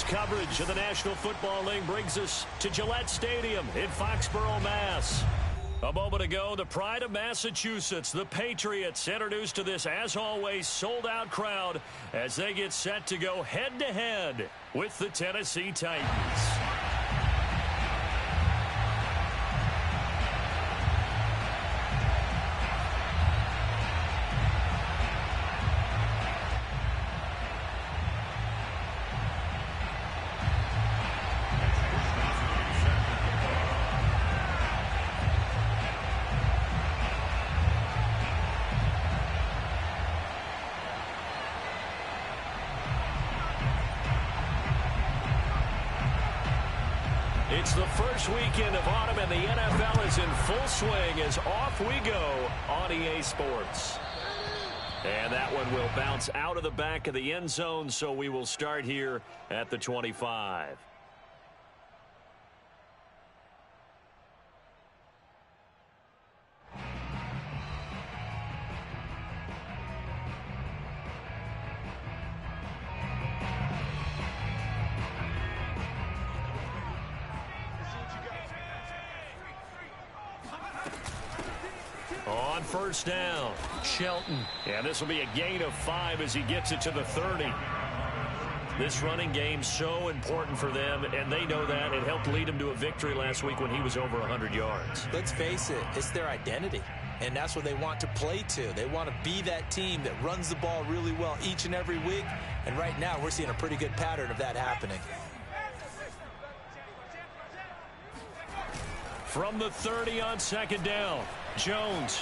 Tonight's coverage of the National Football League brings us to Gillette Stadium in Foxborough, Mass. A moment ago, the pride of Massachusetts, the Patriots, introduced to this, as always, sold-out crowd as they get set to go head-to-head with the Tennessee Titans. It's the first weekend of autumn, and the NFL is in full swing as off we go on EA Sports. And that one will bounce out of the back of the end zone, so we will start here at the 25. On first down, Shelton. And this will be a gain of 5 as he gets it to the 30. This running game so important for them, and they know that. It helped lead them to a victory last week when he was over 100 yards. Let's face it, it's their identity, and that's what they want to play to. They want to be that team that runs the ball really well each and every week, and right now we're seeing a pretty good pattern of that happening. From the 30 on second down, Jones.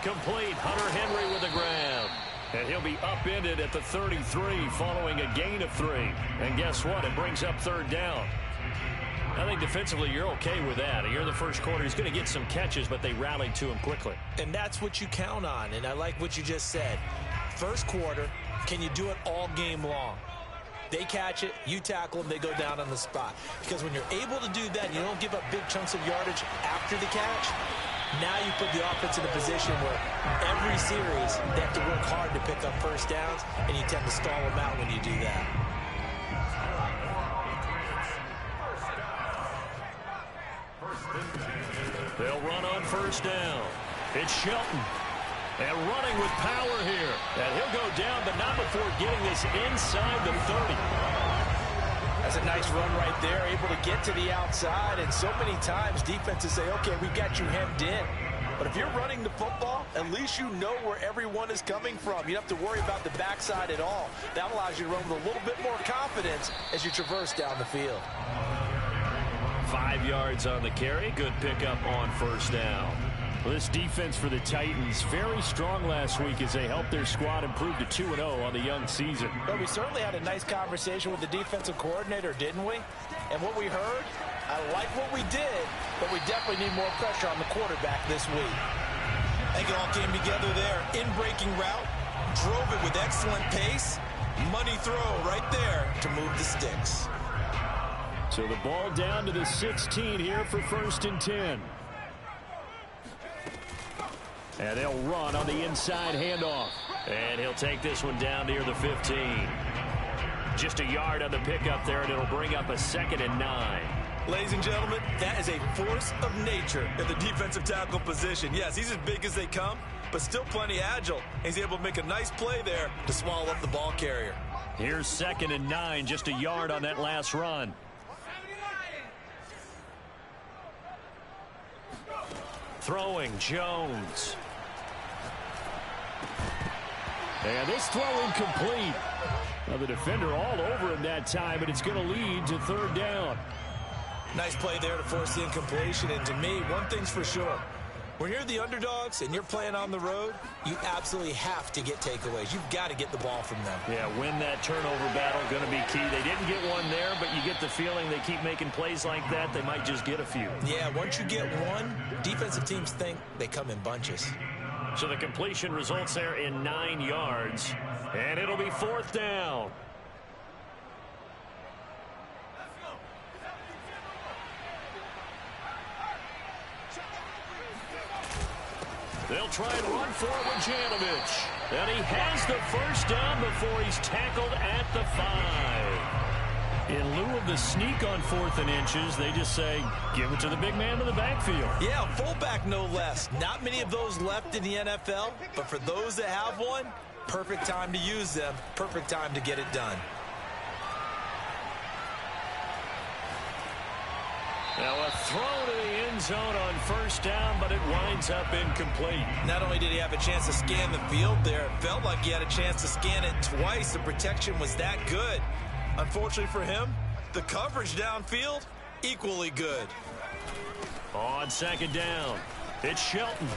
Complete. Hunter Henry with a grab. And he'll be upended at the 33 following a gain of 3. And guess what? It brings up third down. I think defensively you're okay with that. Here in the first quarter, he's going to get some catches, but they rallied to him quickly. And that's what you count on, and I like what you just said. First quarter, can you do it all game long? They catch it, you tackle them, they go down on the spot. Because when you're able to do that, you don't give up big chunks of yardage after the catch. Now you put the offense in a position where every series they have to work hard to pick up first downs, and you tend to stall them out when you do that. They'll run on first down. It's Shelton. And running with power here. And he'll go down, but not before getting this inside the 30. That's a nice run right there, able to get to the outside. And so many times defenses say, okay, we've got you hemmed in. But if you're running the football, at least you know where everyone is coming from. You don't have to worry about the backside at all. That allows you to run with a little bit more confidence as you traverse down the field. 5 yards on the carry. Good pickup on first down. Well, this defense for the Titans, very strong last week as they helped their squad improve to 2-0 on the young season. Well, we certainly had a nice conversation with the defensive coordinator, didn't we? And what we heard, I like what we did, but we definitely need more pressure on the quarterback this week. I think it all came together there. In-breaking route, drove it with excellent pace. Money throw right there to move the sticks. So the ball down to the 16 here for first and 10. And they'll run on the inside handoff. And he'll take this one down near the 15. Just a yard on the pickup there, and it'll bring up a 2nd and 9. Ladies and gentlemen, that is a force of nature in the defensive tackle position. Yes, he's as big as they come, but still plenty agile. He's able to make a nice play there to swallow up the ball carrier. Here's 2nd and 9, just a yard on that last run. Throwing, Jones. And this throw incomplete. Now the defender all over him that time, but it's going to lead to third down. Nice play there to force the incompletion. And to me, one thing's for sure. When you're the underdogs and you're playing on the road, you absolutely have to get takeaways. You've got to get the ball from them. Yeah, win that turnover battle, going to be key. They didn't get one there, but you get the feeling they keep making plays like that, they might just get a few. Yeah, once you get one, defensive teams think they come in bunches. So the completion results there in 9 yards, and it'll be fourth down. They'll try and run for it with Janovich. And he has the first down before he's tackled at the 5. In lieu of the sneak on 4th and inches, they just say, give it to the big man in the backfield. Yeah, fullback no less. Not many of those left in the NFL, but for those that have one, perfect time to use them, perfect time to get it done. Now a throw to the end zone on 1st down, but it winds up incomplete. Not only did he have a chance to scan the field there, it felt like he had a chance to scan it twice. The protection was that good. Unfortunately for him, the coverage downfield, equally good. On 2nd down, it's Shelton.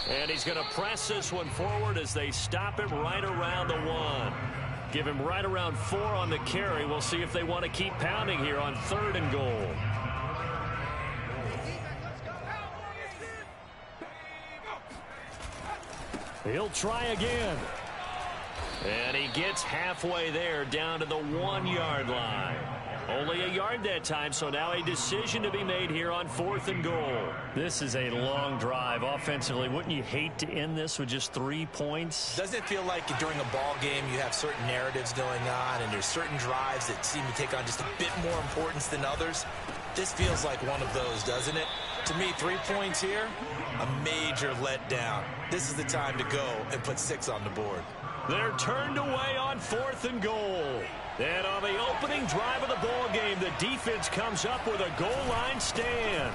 And he's going to press this one forward as they stop him right around the 1. Give him right around 4 on the carry. We'll see if they want to keep pounding here on 3rd and goal. He'll try again. And he gets halfway there down to the 1-yard line. Only a yard that time, so now a decision to be made here on 4th and goal. This is a long drive offensively. Wouldn't you hate to end this with just 3 points? Doesn't it feel like during a ball game you have certain narratives going on and there's certain drives that seem to take on just a bit more importance than others? This feels like one of those, doesn't it? To me, 3 points here, a major letdown. This is the time to go and put 6 on the board. They're turned away on 4th and goal. And on the opening drive of the ball game, the defense comes up with a goal line stand.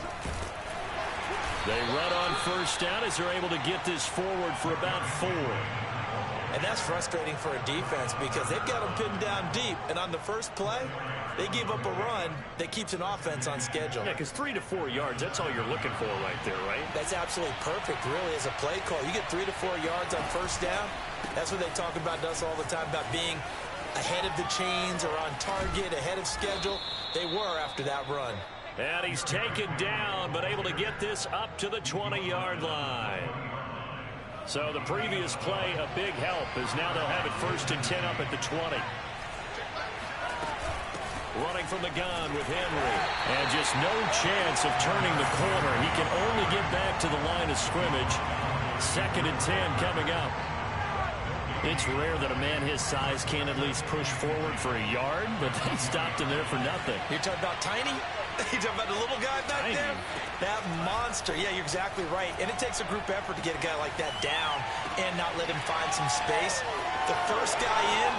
They run on 1st down as they're able to get this forward for about 4. And that's frustrating for a defense because they've got them pinned down deep. And on the first play, they give up a run that keeps an offense on schedule. Yeah, because 3 to 4 yards, that's all you're looking for right there, right? That's absolutely perfect, really, as a play call. You get 3 to 4 yards on 1st down. That's what they talk about us all the time, about being ahead of the chains or on target, ahead of schedule. They were after that run. And he's taken down, but able to get this up to the 20-yard line. So the previous play, a big help, as now they'll have it 1st and 10 up at the 20. Running from the gun with Henry. And just no chance of turning the corner. He can only get back to the line of scrimmage. 2nd and 10 coming up. It's rare that a man his size can at least push forward for a yard, but they stopped him there for nothing. You're talking about tiny? You're talking about the little guy back Tiny. there? That monster. Yeah, you're exactly right. And it takes a group effort to get a guy like that down and not let him find some space. The first guy in,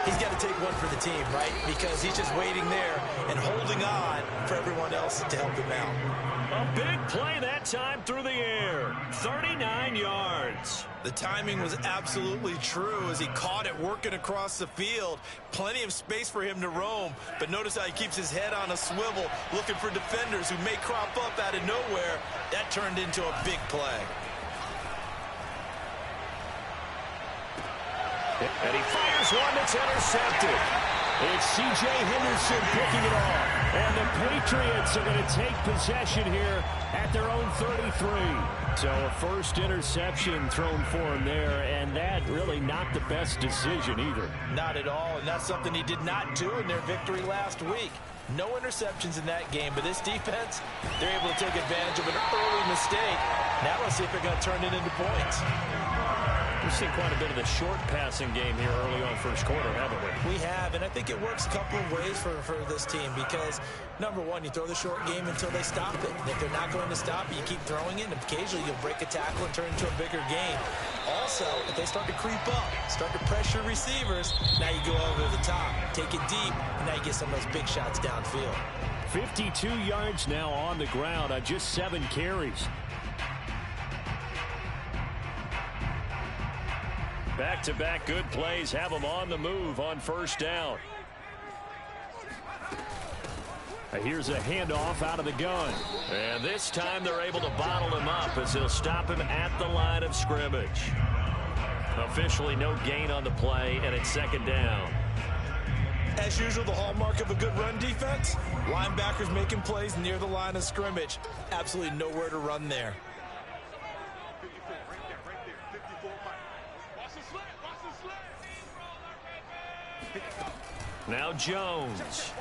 he's got to take one for the team, right? Because he's just waiting there and holding on for everyone else to help him out. A big play that time through the air. 39 yards. The timing was absolutely true as he caught it working across the field. Plenty of space for him to roam, but notice how he keeps his head on a swivel looking for defenders who may crop up out of nowhere. That turned into a big play. And he fires one that's intercepted. It's C.J. Henderson picking it off. And the Patriots are going to take possession here at their own 33. So a first interception thrown for him there, and that really not the best decision either. Not at all, and that's something he did not do in their victory last week. No interceptions in that game, but this defense, they're able to take advantage of an early mistake. Now let's see if they're going to turn it into points. We've seen quite a bit of the short passing game here early on 1st quarter, haven't we? We have, and I think it works a couple of ways for this team because, number one, you throw the short game until they stop it. And if they're not going to stop it, you keep throwing it, and occasionally you'll break a tackle and turn it into a bigger game. Also, if they start to creep up, start to pressure receivers, now you go over the top, take it deep, and now you get some of those big shots downfield. 52 yards now on the ground on just 7 carries. Back-to-back good plays have them on the move on 1st down. Here's a handoff out of the gun. And this time they're able to bottle him up as they'll stop him at the line of scrimmage. Officially no gain on the play, and it's 2nd down. As usual, the hallmark of a good run defense, linebackers making plays near the line of scrimmage. Absolutely nowhere to run there. Now Jones.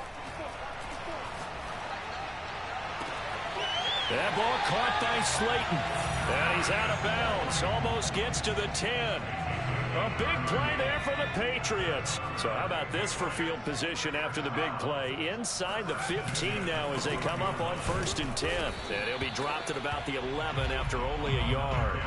That ball caught by Slayton. And he's out of bounds. Almost gets to the 10. A big play there for the Patriots. So how about this for field position after the big play? Inside the 15 now as they come up on 1st and 10. And he'll be dropped at about the 11 after only a yard.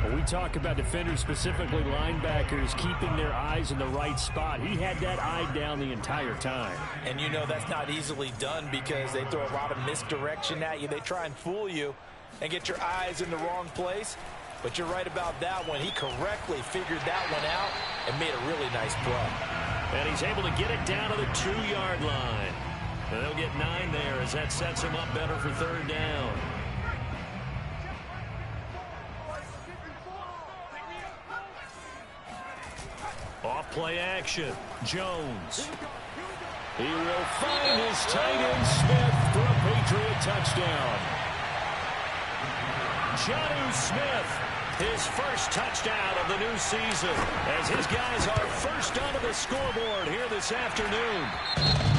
Well, we talk about defenders, specifically linebackers, keeping their eyes in the right spot. He had that eye down the entire time. And you know that's not easily done because they throw a lot of misdirection at you. They try and fool you and get your eyes in the wrong place. But you're right about that one. He correctly figured that one out and made a really nice play. And he's able to get it down to the 2-yard line. And they'll get 9 there as that sets him up better for 3rd down. Off play action. Jones. He will find his tight end Smith for a Patriot touchdown. Jonnu Smith, his first touchdown of the new season, as his guys are first onto the scoreboard here this afternoon.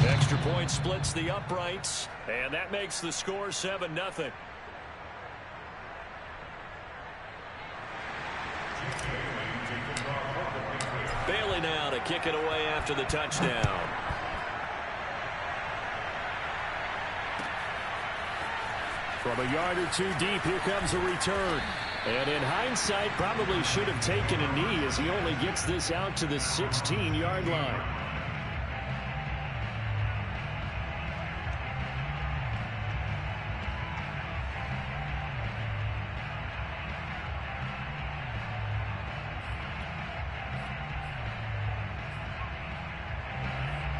Extra point splits the uprights, and that makes the score 7-0. Bailey now to kick it away after the touchdown. From a yard or two deep, here comes a return. And in hindsight, probably should have taken a knee as he only gets this out to the 16-yard line.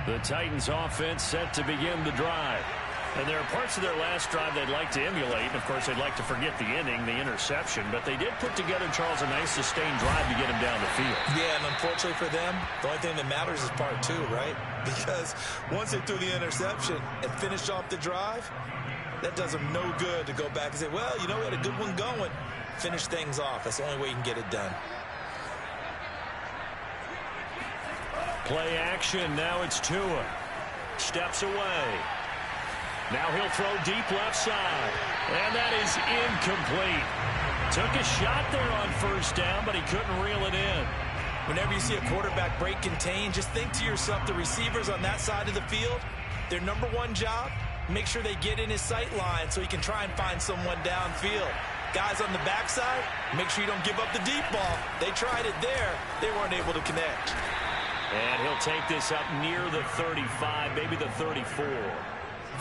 The Titans offense set to begin the drive. And there are parts of their last drive they'd like to emulate. And of course, they'd like to forget the inning, the interception. But they did put together, Charles, a nice sustained drive to get him down the field. Yeah, and unfortunately for them, the only thing that matters is part 2, right? Because once they threw the interception and finished off the drive, that does them no good to go back and say, well, you know, we had a good one going. Finish things off. That's the only way you can get it done. Play action. Now it's Tua. Steps away. Now he'll throw deep left side. And that is incomplete. Took a shot there on 1st down, but he couldn't reel it in. Whenever you see a quarterback break contain, just think to yourself, the receivers on that side of the field, their number one job, make sure they get in his sight line so he can try and find someone downfield. Guys on the backside, make sure you don't give up the deep ball. They tried it there. They weren't able to connect. And he'll take this up near the 35, maybe the 34.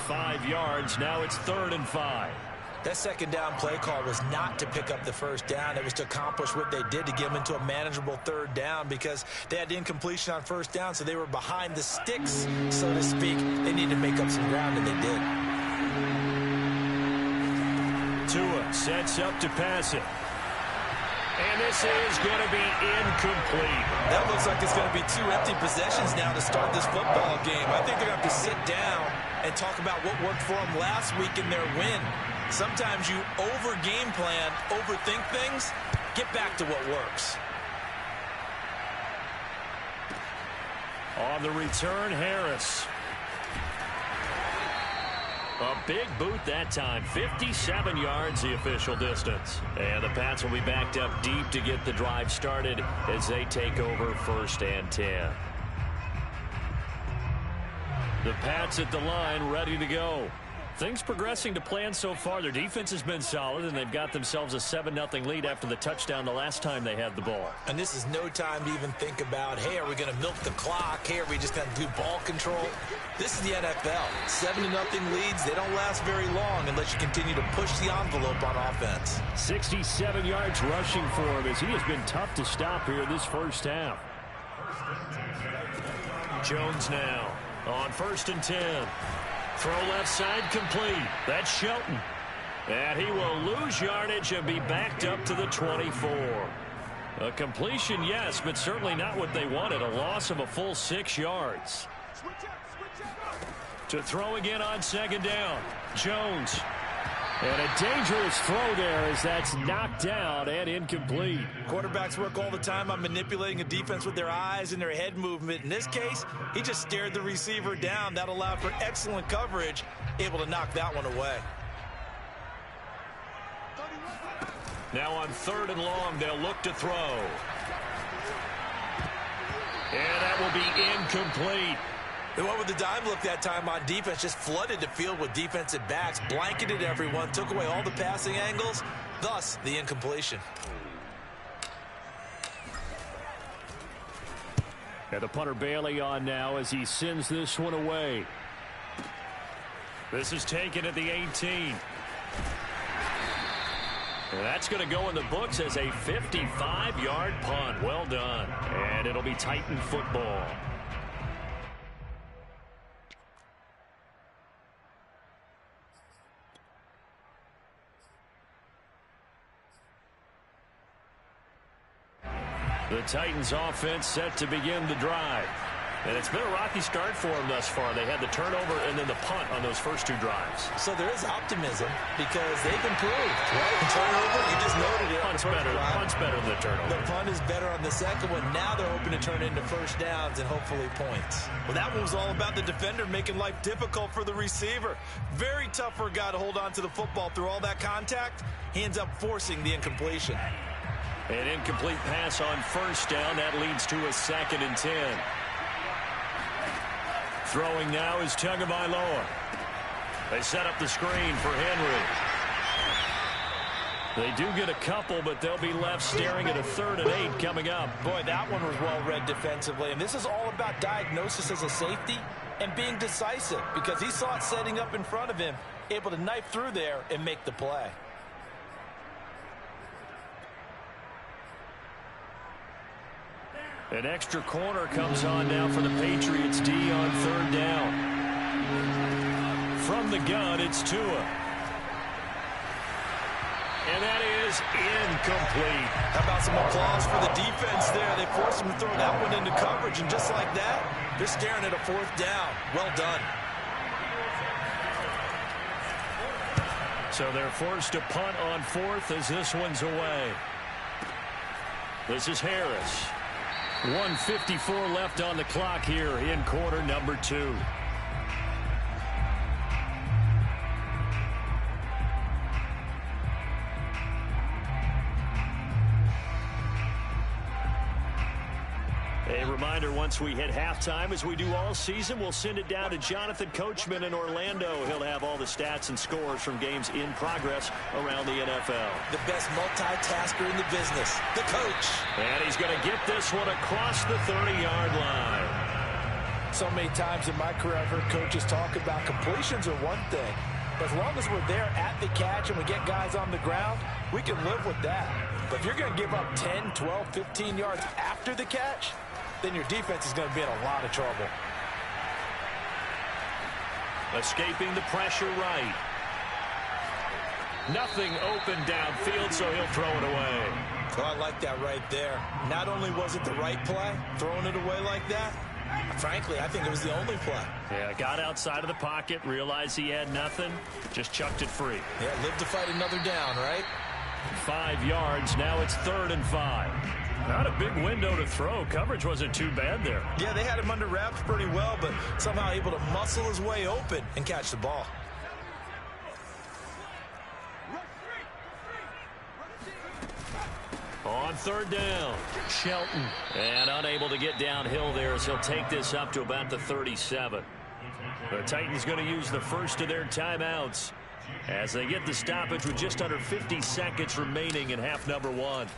5 yards. Now it's 3rd and 5. That 2nd down play call was not to pick up the 1st down. It was to accomplish what they did to get them into a manageable 3rd down because they had incompletion on 1st down, so they were behind the sticks, so to speak. They needed to make up some ground, and they did. Tua sets up to pass it. And this is going to be incomplete. That looks like it's going to be 2 empty possessions now to start this football game. I think they're going to have to sit down and talk about what worked for them last week in their win. Sometimes you over-game plan, overthink things. Get back to what works. On the return, Harris. A big boot that time. 57 yards the official distance. And the Pats will be backed up deep to get the drive started as they take over 1st and 10. The Pats at the line ready to go. Things progressing to plan so far. Their defense has been solid, and they've got themselves a 7-0 lead after the touchdown the last time they had the ball. And this is no time to even think about, hey, are we going to milk the clock? Hey, are we just going to do ball control? This is the NFL. 7-0 leads, they don't last very long unless you continue to push the envelope on offense. 67 yards rushing for him as he has been tough to stop here this 1st half. Jones now on 1st and 10. Throw left side complete. That's Shelton. And he will lose yardage and be backed up to the 24. A completion, yes, but certainly not what they wanted. A loss of a full 6 yards. To throw again on 2nd down. Jones. And a dangerous throw there as that's knocked down and incomplete. Quarterbacks work all the time on manipulating a defense with their eyes and their head movement. In this case, he just stared the receiver down. That allowed for excellent coverage, able to knock that one away. Now on 3rd and long, they'll look to throw. And that will be incomplete. They went with the dime look that time on defense, just flooded the field with defensive backs, blanketed everyone, took away all the passing angles, thus the incompletion. And the punter Bailey on now as he sends this one away. This is taken at the 18. And that's going to go in the books as a 55-yard punt. Well done. And it'll be Titan football. The Titans offense set to begin the drive. And it's been a rocky start for them thus far. They had the turnover and then the punt on those first two drives. So there is optimism because they've improved. Right? The turnover, you just noted it. Punt's better. Punt's better than the turnover. The punt is better on the second one. Now they're hoping to turn it into first downs and hopefully points. Well, that one was all about the defender making life difficult for the receiver. Very tough for a guy to hold on to the football through all that contact. He ends up forcing the incompletion. An incomplete pass on first down. That leads to a 2nd and 10. Throwing now is Tagovailoa. They set up the screen for Henry. They do get a couple, but they'll be left staring at a 3rd and 8 coming up. Boy, that one was well read defensively. And this is all about diagnosis as a safety and being decisive because he saw it setting up in front of him, able to knife through there and make the play. An extra corner comes on now for the Patriots D on 3rd down. From the gun, it's Tua. And that is incomplete. How about some applause for the defense there? They forced him to throw that one into coverage, and just like that, they're staring at a 4th down. Well done. So they're forced to punt on 4th as this one's away. This is Harris. 1:54 left on the clock here in quarter number 2. A reminder, once we hit halftime, as we do all season, we'll send it down to Jonathan Coachman in Orlando. He'll have all the stats and scores from games in progress around the NFL. The best multitasker in the business, the coach. And he's going to get this one across the 30-yard line. So many times in my career, I've heard coaches talk about completions are one thing. But as long as we're there at the catch and we get guys on the ground, we can live with that. But if you're going to give up 10, 12, 15 yards after the catch, then your defense is going to be in a lot of trouble. Escaping the pressure right. Nothing open downfield, so he'll throw it away. Oh, I like that right there. Not only was it the right play, throwing it away like that, frankly, I think it was the only play. Yeah, got outside of the pocket, realized he had nothing, just chucked it free. Yeah, live to fight another down, right? 5 yards, now it's 3rd and 5. Not a big window to throw. Coverage wasn't too bad there. Yeah, they had him under wraps pretty well, but somehow able to muscle his way open and catch the ball. On 3rd down, Shelton. And unable to get downhill there as he'll take this up to about the 37. The Titans going to use the first of their timeouts as they get the stoppage with just under 50 seconds remaining in half number 1.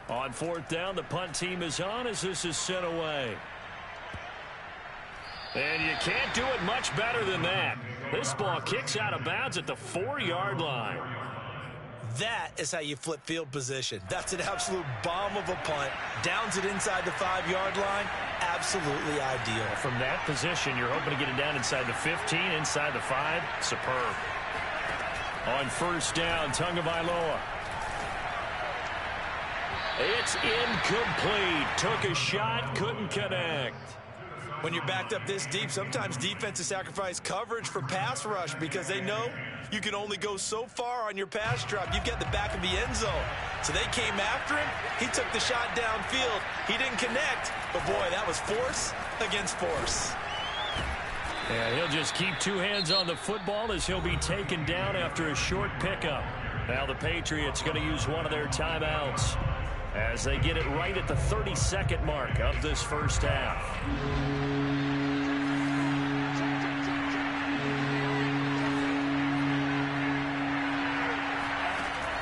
On 4th down, the punt team is on as this is sent away. And you can't do it much better than that. This ball kicks out of bounds at the 4-yard line. That is how you flip field position. That's an absolute bomb of a punt. Downs it inside the 5-yard line. Absolutely ideal. From that position, you're hoping to get it down inside the 15, inside the 5. Superb. On 1st down, Tagovailoa. It's incomplete. Took a shot, couldn't connect. When you're backed up this deep, sometimes defenses sacrifice coverage for pass rush because they know you can only go so far on your pass drop. You get the back of the end zone. So they came after him. He took the shot downfield. He didn't connect. But, boy, that was force against force. And he'll just keep 2 hands on the football as he'll be taken down after a short pickup. Now the Patriots going to use one of their timeouts as they get it right at the 30-second mark of this first half.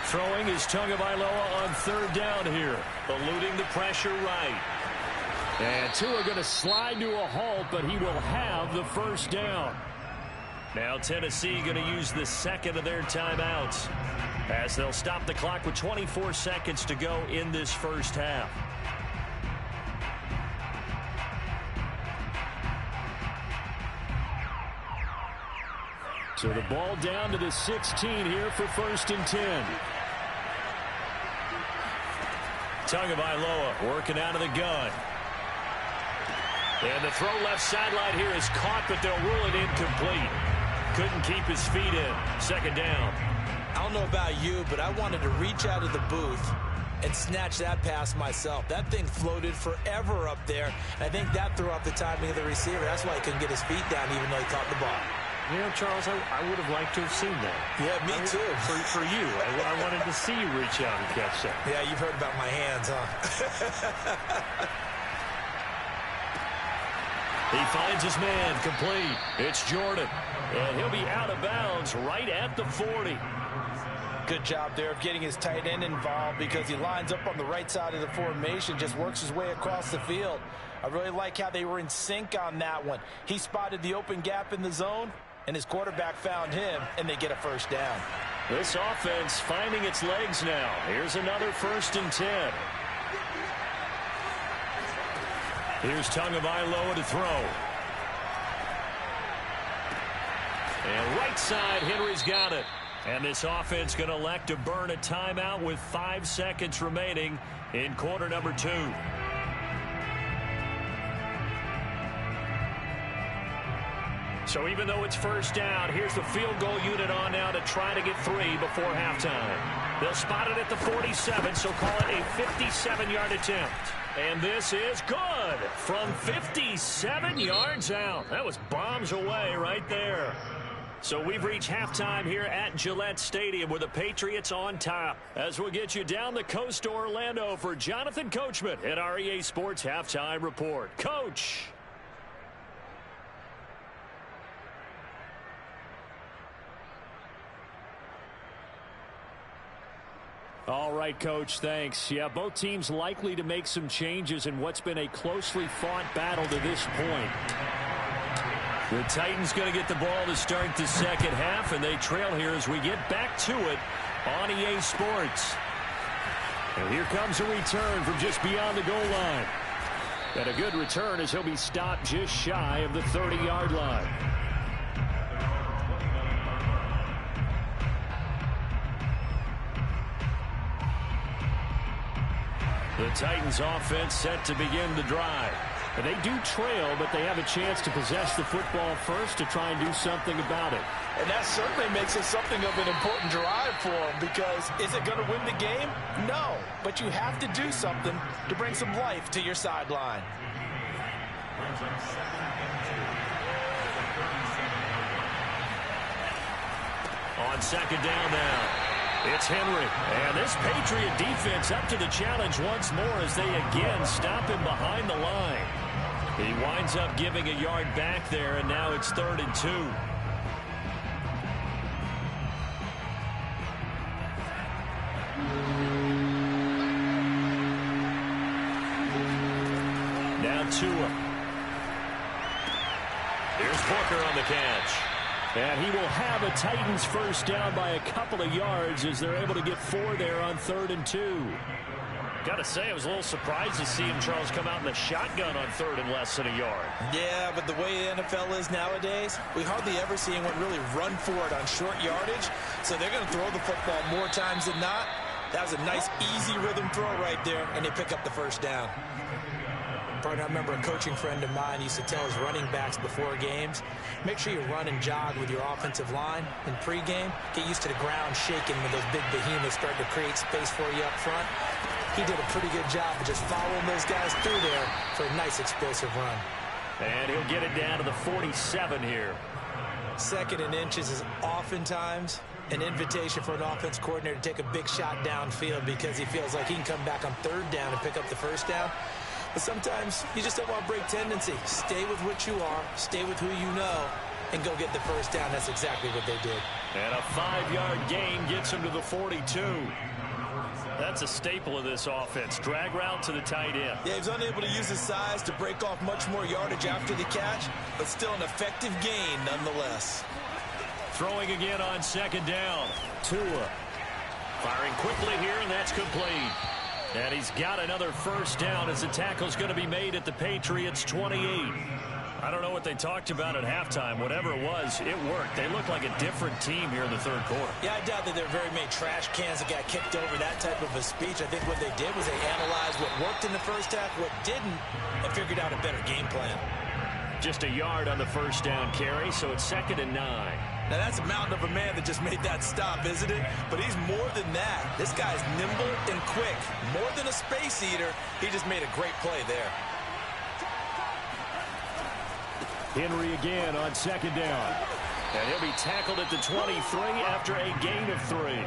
Throwing is Tagovailoa on third down here, eluding the pressure right. And Tua going to slide to a halt, but he will have the first down. Now Tennessee going to use the second of their timeouts as they'll stop the clock with 24 seconds to go in this first half. So the ball down to the 16 here for 1st and 10. Tagovailoa working out of the gun. And the throw left sideline here is caught, but they'll rule it incomplete. Couldn't keep his feet in. Second down. I don't know about you, but I wanted to reach out of the booth and snatch that pass myself. That thing floated forever up there. I think that threw off the timing of the receiver. That's why he couldn't get his feet down even though he caught the ball. You know, Charles, I would have liked to have seen that. Yeah, me too. For you. I wanted to see you reach out and catch that. Yeah, you've heard about my hands, huh? He finds his man complete. It's Jordan. And he'll be out of bounds right at the 40. Good job there of getting his tight end involved because he lines up on the right side of the formation, just works his way across the field. I really like how they were in sync on that one. He spotted the open gap in the zone, and his quarterback found him, and they get a first down. This offense finding its legs now. Here's another 1st and 10. Here's Tagovailoa to throw. And right side, Henry's got it. And this offense going to elect to burn a timeout with 5 seconds remaining in quarter number 2. So even though it's first down, here's the field goal unit on now to try to get 3 before halftime. They'll spot it at the 47, so call it a 57-yard attempt. And this is good from 57 yards out. That was bombs away right there. So we've reached halftime here at Gillette Stadium with the Patriots on top. As we'll get you down the coast to Orlando for Jonathan Coachman at our EA Sports Halftime Report. Coach. All right, Coach, thanks. Yeah, both teams likely to make some changes in what's been a closely fought battle to this point. The Titans going to get the ball to start the second half, and they trail here as we get back to it on EA Sports. And here comes a return from just beyond the goal line. And a good return as he'll be stopped just shy of the 30-yard line. The Titans offense set to begin the drive. And they do trail, but they have a chance to possess the football first to try and do something about it. And that certainly makes it something of an important drive for them because is it going to win the game? No, but you have to do something to bring some life to your sideline. On second down now, it's Henry. And this Patriot defense up to the challenge once more as they again stop him behind the line. He winds up giving a yard back there, and now it's 3rd and 2. Now Tua. Here's Booker on the catch. And he will have a Titans first down by a couple of yards as they're able to get 4 there on 3rd and 2. Got to say, I was a little surprised to see him, Charles, come out in the shotgun on 3rd and less than a yard. Yeah, but the way the NFL is nowadays, we hardly ever see anyone really run for it on short yardage. So they're going to throw the football more times than not. That was a nice, easy rhythm throw right there, and they pick up the first down. Partner, I remember a coaching friend of mine used to tell his running backs before games, make sure you run and jog with your offensive line in pregame. Get used to the ground shaking when those big behemoths start to create space for you up front. He did a pretty good job of just following those guys through there for a nice explosive run. And he'll get it down to the 47 here. 2nd and inches is oftentimes an invitation for an offense coordinator to take a big shot downfield because he feels like he can come back on third down and pick up the first down. But sometimes you just don't want to break tendency. Stay with what you are, stay with who you know, and go get the first down. That's exactly what they did. And a 5-yard gain gets him to the 42. That's a staple of this offense. Drag route to the tight end. Yeah, he's unable to use his size to break off much more yardage after the catch, but still an effective gain nonetheless. Throwing again on second down. Tua firing quickly here, and that's complete. And he's got another first down as the tackle's going to be made at the Patriots' 28. I don't know what they talked about at halftime. Whatever it was, it worked. They look like a different team here in the third quarter. Yeah, I doubt that there are very many trash cans that got kicked over, that type of a speech. I think what they did was they analyzed what worked in the first half, what didn't, and figured out a better game plan. Just a yard on the first down carry, so it's 2nd and 9. Now, that's a mountain of a man that just made that stop, isn't it? But he's more than that. This guy's nimble and quick. More than a space eater, he just made a great play there. Henry again on second down. And he'll be tackled at the 23 after a gain of 3.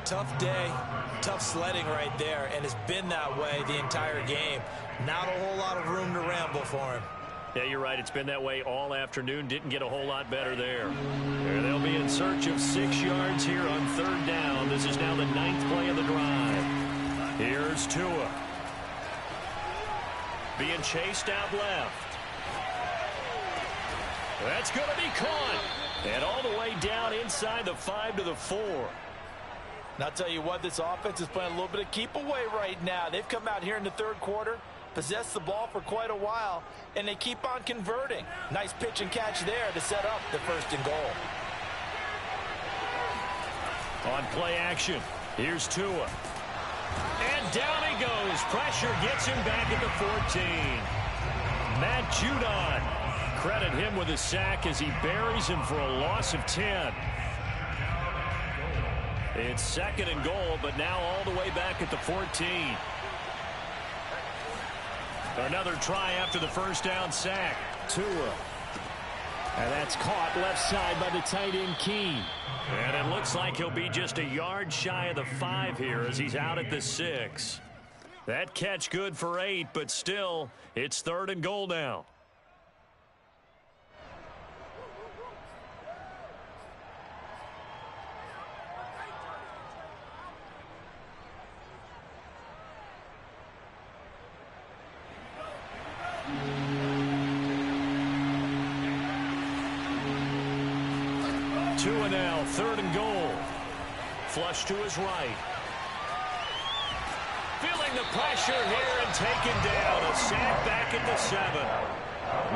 Tough day, tough sledding right there, and it's been that way the entire game. Not a whole lot of room to ramble for him. Yeah, you're right. It's been that way all afternoon. Didn't get a whole lot better there. They'll be in search of 6 yards here on third down. This is now the 9th play of the drive. Here's Tua. Being chased out left. That's going to be caught. And all the way down inside the 5 to the 4. And I'll tell you what, this offense is playing a little bit of keep away right now. They've come out here in the third quarter, possessed the ball for quite a while, and they keep on converting. Nice pitch and catch there to set up the 1st and goal. On play action, here's Tua. And down he goes. Pressure gets him back at the 14. Matt Judon. Credit him with a sack as he buries him for a loss of 10. It's 2nd and goal, but now all the way back at the 14. Another try after the first down sack. Tua. And that's caught left side by the tight end Keene. And it looks like he'll be just a yard shy of the 5 here as he's out at the 6. That catch good for 8, but still, it's 3rd and goal now. Tua now, 3rd and goal. Flush to his right. Feeling the pressure here and taken down. A sack back at the 7.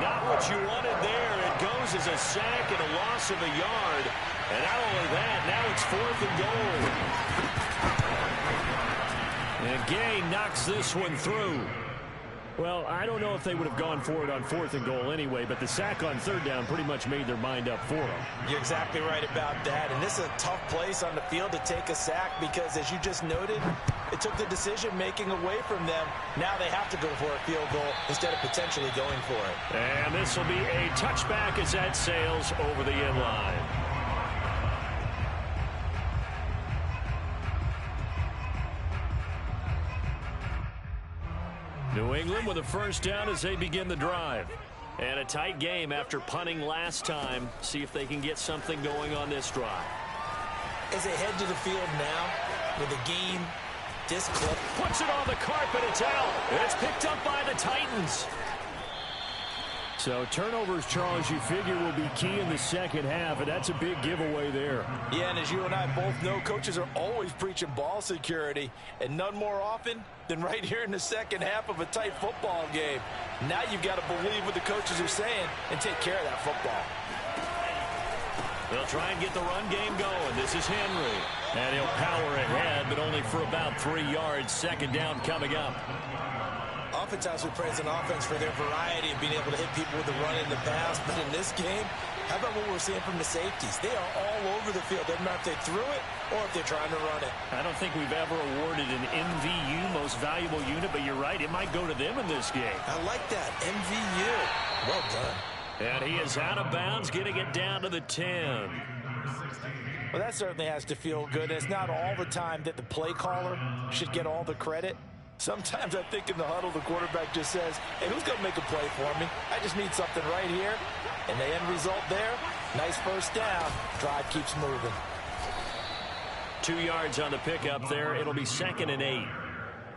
Not what you wanted there. It goes as a sack and a loss of a yard. And not only that, now it's 4th and goal. And Gay knocks this one through. Well, I don't know if they would have gone for it on 4th and goal anyway, but the sack on 3rd down pretty much made their mind up for them. You're exactly right about that, and this is a tough place on the field to take a sack because, as you just noted, it took the decision-making away from them. Now they have to go for a field goal instead of potentially going for it. And this will be a touchback as that sails over the end line. New England with a first down as they begin the drive. And a tight game after punting last time. See if they can get something going on this drive. As they head to the field now with a game this close. Puts it on the carpet. It's out. It's picked up by the Titans. So turnovers, Charles, you figure will be key in the second half, and that's a big giveaway there. Yeah, and as you and I both know, coaches are always preaching ball security, and none more often than right here in the second half of a tight football game. Now you've got to believe what the coaches are saying and take care of that football. They'll try and get the run game going. This is Henry. And he'll power ahead, but only for about 3 yards. 2nd down coming up. Oftentimes we praise an offense for their variety of being able to hit people with the run in the pass. But in this game, how about what we're seeing from the safeties? They are all over the field. Doesn't matter if they threw it or if they're trying to run it. I don't think we've ever awarded an MVU, most valuable unit, but you're right. It might go to them in this game. I like that. MVU. Well done. And he is out of bounds, getting it down to the 10. Well, that certainly has to feel good. It's not all the time that the play caller should get all the credit. Sometimes I think in the huddle, the quarterback just says, hey, who's going to make a play for me? I just need something right here. And the end result there, nice first down. Drive keeps moving. 2 yards on the pickup there. It'll be 2nd and 8.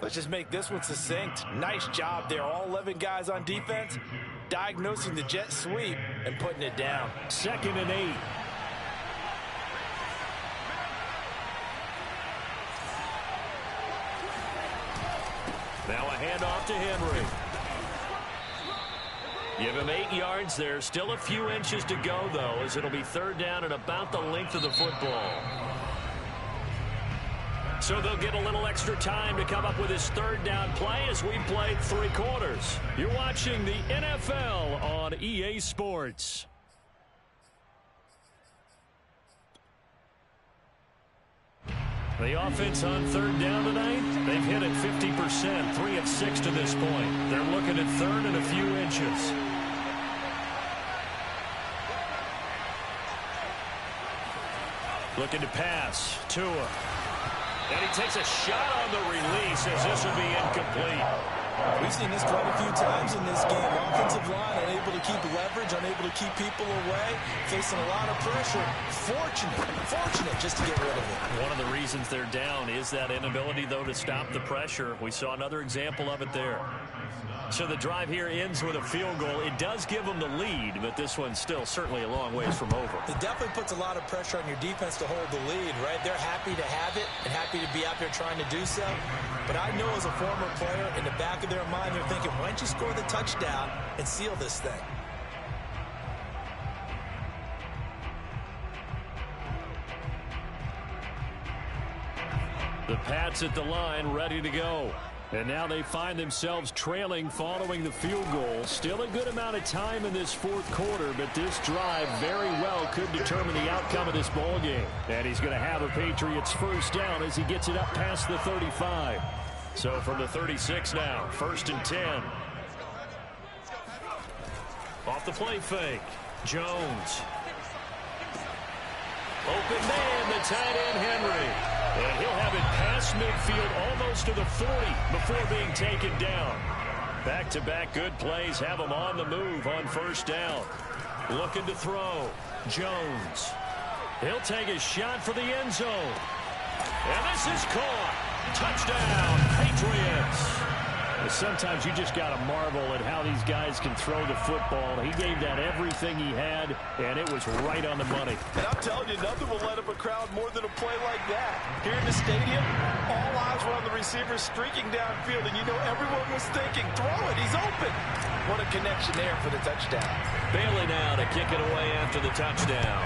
Let's just make this one succinct. Nice job there. All 11 guys on defense diagnosing the jet sweep and putting it down. 2nd and 8. Now a handoff to Henry. Give him 8 yards there. Still a few inches to go, though, as it'll be 3rd down and about the length of the football. So they'll get a little extra time to come up with his 3rd down play as we played 3 quarters. You're watching the NFL on EA Sports. The offense on 3rd down tonight, they've hit it 50%, 3 of 6 to this point. They're looking at 3rd and a few inches. Looking to pass. Tua. And he takes a shot on the release as this will be incomplete. We've seen this quite a few times in this game. Offensive line unable to keep leverage, unable to keep people away, facing a lot of pressure. Fortunate just to get rid of it. One of the reasons they're down is that inability, though, to stop the pressure. We saw another example of it there. So the drive here ends with a field goal. It does give them the lead, but this one's still certainly a long ways from over. It definitely puts a lot of pressure on your defense to hold the lead, right? They're happy to have it and happy to be out there trying to do so. But I know as a former player, in the back of their mind, they're thinking, why don't you score the touchdown and seal this thing? The Pats at the line, ready to go. And now they find themselves trailing following the field goal. Still a good amount of time in this 4th quarter, but this drive very well could determine the outcome of this ball game. And he's going to have a Patriots 1st down as he gets it up past the 35. So from the 36 now, 1st and 10. Off the play fake. Jones. Open man, the tight end Henry. And he'll have it past midfield almost to the 40 before being taken down. Back-to-back good plays have him on the move on 1st down. Looking to throw. Jones. He'll take a shot for the end zone. And this is caught. Touchdown, Patriots. Sometimes you just got to marvel at how these guys can throw the football. He gave that everything he had, and it was right on the money. And I'm telling you, nothing will let up a crowd more than a play like that. Here in the stadium, all eyes were on the receiver streaking downfield, and you know everyone was thinking, throw it, he's open. What a connection there for the touchdown. Bailey now to kick it away after the touchdown.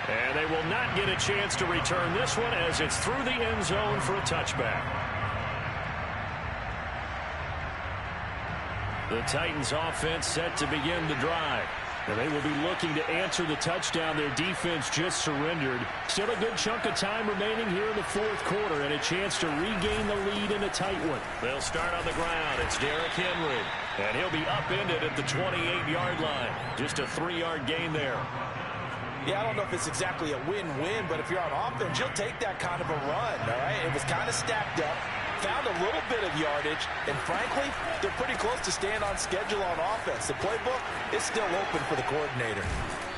And they will not get a chance to return this one as it's through the end zone for a touchback. The Titans offense set to begin the drive. And they will be looking to answer the touchdown their defense just surrendered. Still a good chunk of time remaining here in the 4th quarter and a chance to regain the lead in a tight one. They'll start on the ground. It's Derrick Henry. And he'll be upended at the 28-yard line. Just a 3-yard gain there. Yeah, I don't know if it's exactly a win-win, but if you're on offense, you'll take that kind of a run, all right? It was kind of stacked up, found a little bit of yardage, and frankly, they're pretty close to staying on schedule on offense. The playbook is still open for the coordinator.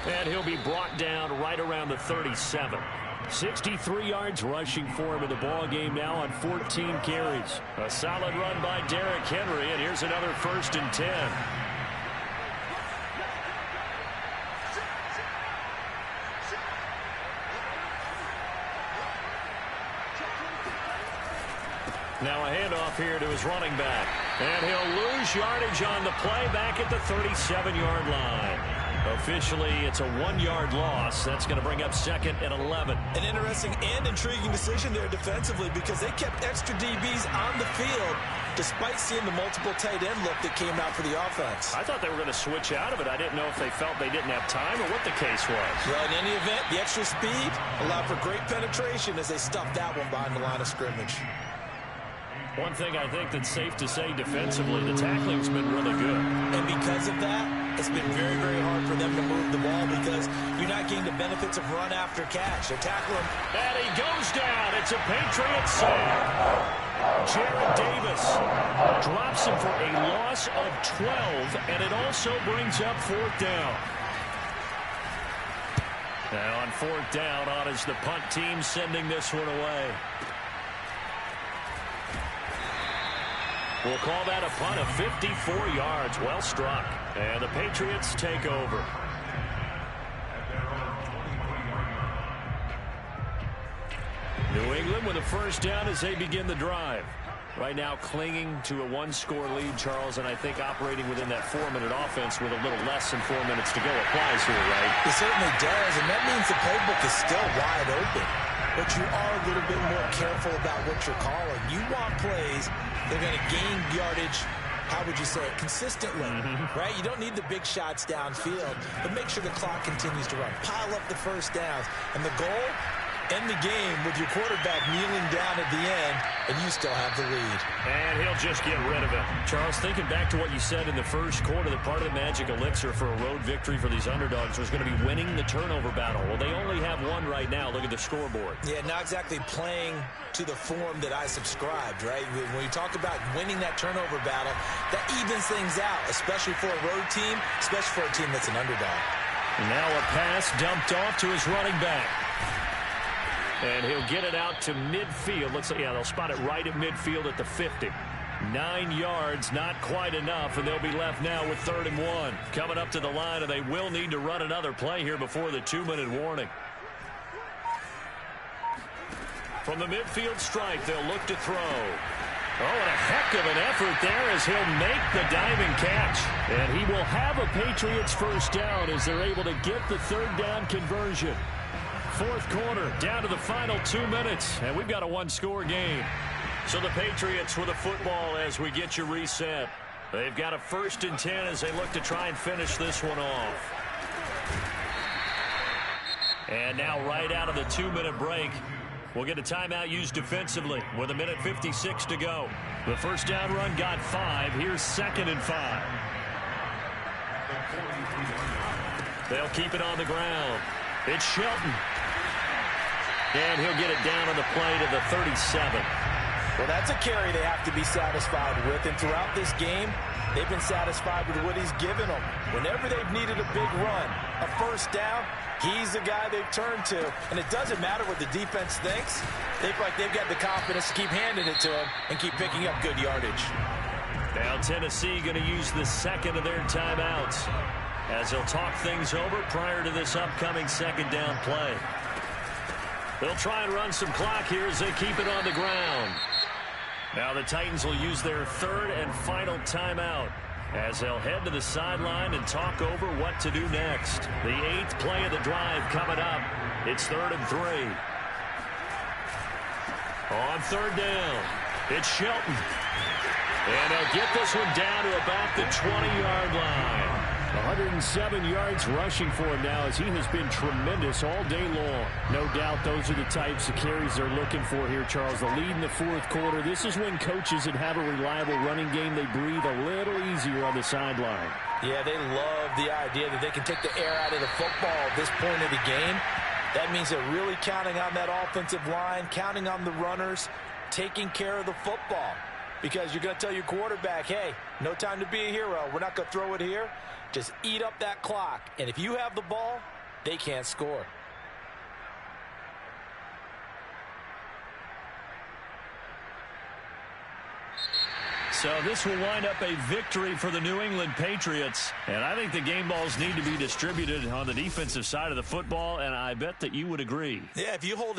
And he'll be brought down right around the 37. 63 yards rushing for him in the ball game now on 14 carries. A solid run by Derrick Henry, and here's another 1st and 10. Now a handoff here to his running back. And he'll lose yardage on the play back at the 37-yard line. Officially, it's a 1-yard loss. That's going to bring up 2nd and 11. An interesting and intriguing decision there defensively because they kept extra DBs on the field despite seeing the multiple tight end look that came out for the offense. I thought they were going to switch out of it. I didn't know if they felt they didn't have time or what the case was. Well, in any event, the extra speed allowed for great penetration as they stuffed that one behind the line of scrimmage. One thing I think that's safe to say defensively, the tackling's been really good. And because of that, it's been very, very hard for them to move the ball because you're not getting the benefits of run after catch. They're tackling him. And he goes down. It's a Patriots save. Jared Davis drops him for a loss of 12, and it also brings up 4th down. Now on 4th down, on is the punt team sending this one away. We'll call that a punt of 54 yards. Well struck. And the Patriots take over. New England with a 1st down as they begin the drive. Right now clinging to a 1-score lead, Charles, and I think operating within that 4-minute offense with a little less than 4 minutes to go applies here, right? It certainly does, and that means the playbook is still wide open. But you are a little bit more careful about what you're calling. You want plays that are going to gain yardage, how would you say it, consistently, right? You don't need the big shots downfield, but make sure the clock continues to run. Pile up the 1st downs, and the goal, end the game with your quarterback kneeling down at the end, and you still have the lead. And he'll just get rid of it. Charles, thinking back to what you said in the 1st quarter, that part of the magic elixir for a road victory for these underdogs was going to be winning the turnover battle. Well, they only have one right now. Look at the scoreboard. Yeah, not exactly playing to the form that I subscribed, right? When you talk about winning that turnover battle, that evens things out, especially for a road team, especially for a team that's an underdog. Now a pass dumped off to his running back. And he'll get it out to midfield. Looks like, yeah, they'll spot it right at midfield at the 50. 9 yards, not quite enough, and they'll be left now with 3rd and 1. Coming up to the line, and they will need to run another play here before the 2-minute warning. From the midfield stripe, they'll look to throw. Oh, and a heck of an effort there as he'll make the diving catch. And he will have a Patriots 1st down as they're able to get the 3rd down conversion. 4th quarter, down to the final 2 minutes, and we've got a 1-score game. So the Patriots with the football as we get you reset. They've got a 1st and 10 as they look to try and finish this one off. And now right out of the 2-minute break, we'll get a timeout used defensively with 1:56 to go. The 1st down run got 5. Here's 2nd and 5. They'll keep it on the ground. It's Shelton. And he'll get it down on the play to the 37. Well, that's a carry they have to be satisfied with. And throughout this game, they've been satisfied with what he's given them. Whenever they've needed a big run, a 1st down, he's the guy they've turned to. And it doesn't matter what the defense thinks. They feel like they've got the confidence to keep handing it to him and keep picking up good yardage. Now Tennessee going to use the 2nd of their timeouts as they'll talk things over prior to this upcoming 2nd down play. They'll try and run some clock here as they keep it on the ground. Now the Titans will use their 3rd and final timeout as they'll head to the sideline and talk over what to do next. The 8th play of the drive coming up. It's 3rd and 3. On 3rd down, it's Shelton. And they'll get this one down to about the 20-yard line. 107 yards rushing for him now as he has been tremendous all day long. No doubt those are the types of carries they're looking for here, Charles. The lead in the 4th quarter. This is when coaches that have a reliable running game, they breathe a little easier on the sideline. Yeah, they love the idea that they can take the air out of the football at this point of the game. That means they're really counting on that offensive line, counting on the runners, taking care of the football. Because you're going to tell your quarterback, hey, no time to be a hero. We're not going to throw it here. Just eat up that clock. And if you have the ball, they can't score. So this will wind up a victory for the New England Patriots. And I think the game balls need to be distributed on the defensive side of the football, and I bet that you would agree. Yeah, if you hold it